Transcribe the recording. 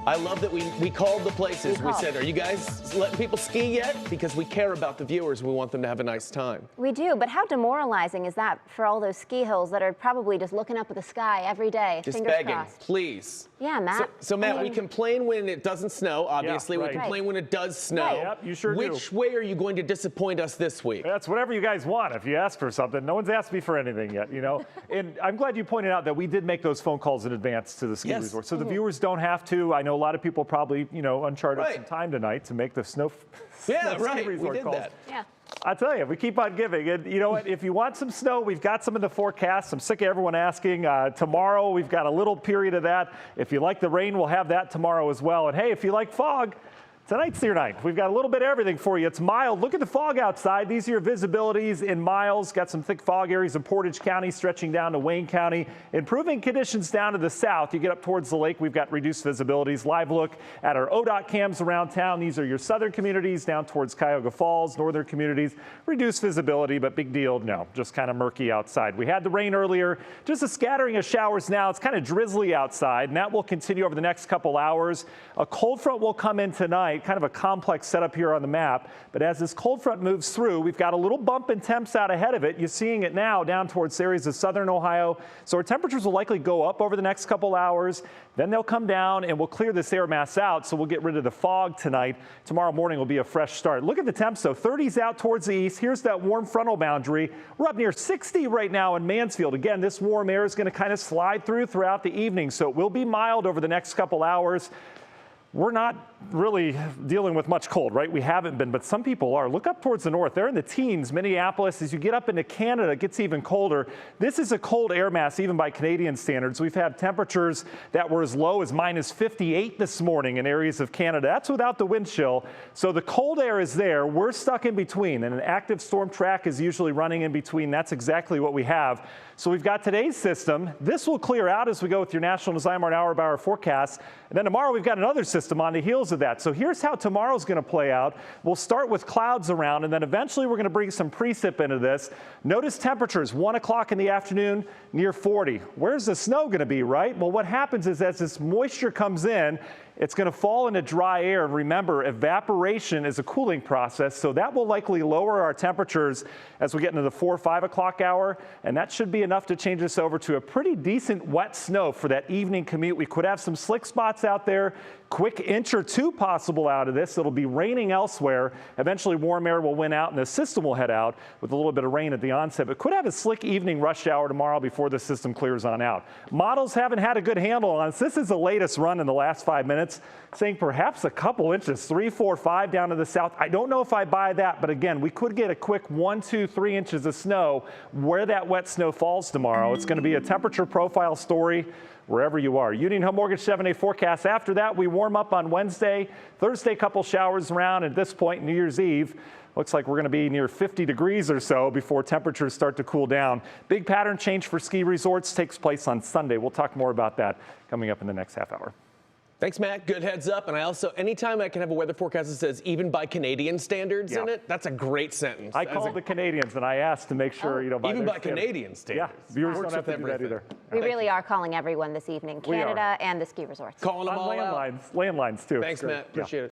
I love that we called the places. We said, are you guys letting people ski yet? Because we care about the viewers. We want them to have a nice time. We do, but how demoralizing is that for all those ski hills that are probably just looking up at the sky every day, just fingers begging, crossed. please. Yeah, Matt. So Matt, we complain when it doesn't snow, obviously. Yeah, right. We complain when it does snow. Right. Yep, you sure do. Which way are you going to disappoint us this week? That's whatever you guys want. If you ask for something, no one's asked me for anything yet, And I'm glad you pointed out that we did make those phone calls in advance to the ski resort. So the viewers don't have to. I know a lot of people probably, uncharted some time tonight to make the ski resort did calls. that. Yeah. I tell you, we keep on giving. And you know what? If you want some snow, we've got some in the forecast. I'm sick of everyone asking. Tomorrow, we've got a little period of that. If you like the rain, we'll have that tomorrow as well. And hey, if you like fog, tonight's your night. We've got a little bit of everything for you. It's mild. Look at the fog outside. These are your visibilities in miles. Got some thick fog areas in Portage County stretching down to Wayne County. Improving conditions down to the south. You get up towards the lake, we've got reduced visibilities. Live look at our ODOT cams around town. These are your southern communities down towards Cuyahoga Falls, northern communities. Reduced visibility, but big deal, no. Just kind of murky outside. We had the rain earlier. Just a scattering of showers now. It's kind of drizzly outside, and that will continue over the next couple hours. A cold front will come in tonight. Kind of a complex setup here on the map. But as this cold front moves through, we've got a little bump in temps out ahead of it. You're seeing it now down towards areas of southern Ohio. So our temperatures will likely go up over the next couple hours. Then they'll come down and we'll clear this air mass out. So we'll get rid of the fog tonight. Tomorrow morning will be a fresh start. Look at the temps though. 30s out towards the east. Here's that warm frontal boundary. We're up near 60 right now in Mansfield. Again, this warm air is going to kind of slide throughout the evening. So it will be mild over the next couple hours. We're not really dealing with much cold, right? We haven't been, but some people are. Look up towards the north. They're in the teens, Minneapolis. As you get up into Canada, it gets even colder. This is a cold air mass, even by Canadian standards. We've had temperatures that were as low as minus 58 this morning in areas of Canada. That's without the wind chill. So the cold air is there. We're stuck in between, and an active storm track is usually running in between. That's exactly what we have. So we've got today's system. This will clear out as we go with your National Zymarn hour-by-hour forecast. And then tomorrow we've got another system on the heels of that. So here's how tomorrow's going to play out. We'll start with clouds around, and then eventually we're going to bring some precip into this. Notice temperatures, 1 o'clock in the afternoon, near 40. Where's the snow going to be, right? Well, what happens is as this moisture comes in, it's going to fall into dry air. And remember, evaporation is a cooling process, so that will likely lower our temperatures as we get into the 4 or 5 o'clock hour. And that should be enough to change us over to a pretty decent wet snow for that evening commute. We could have some slick spots out there. Quick inch or two possible out of this. It'll be raining elsewhere. Eventually warm air will win out and the system will head out with a little bit of rain at the onset. But could have a slick evening rush hour tomorrow before the system clears on out. Models haven't had a good handle on this. This is the latest run in the last 5 minutes, saying perhaps a couple inches, 3, 4, 5 down to the south. I don't know if I buy that, but again, we could get a quick 1, 2, 3 inches of snow where that wet snow falls tomorrow. It's going to be a temperature profile story wherever you are. Union Home Mortgage 7-day forecast. After that, we warm up on Wednesday. Thursday, couple showers around. At this point, New Year's Eve, looks like we're going to be near 50 degrees or so before temperatures start to cool down. Big pattern change for ski resorts takes place on Sunday. We'll talk more about that coming up in the next half hour. Thanks, Matt. Good heads up. And I also, anytime I can have a weather forecast that says even by Canadian standards in it, that's a great sentence. I called the Canadians and I asked to make sure, even by Canadian standards. Yeah, viewers don't have to do that either. We really are calling everyone this evening, Canada and the ski resorts. Calling them all out. Landlines too. Thanks, Matt. Appreciate it.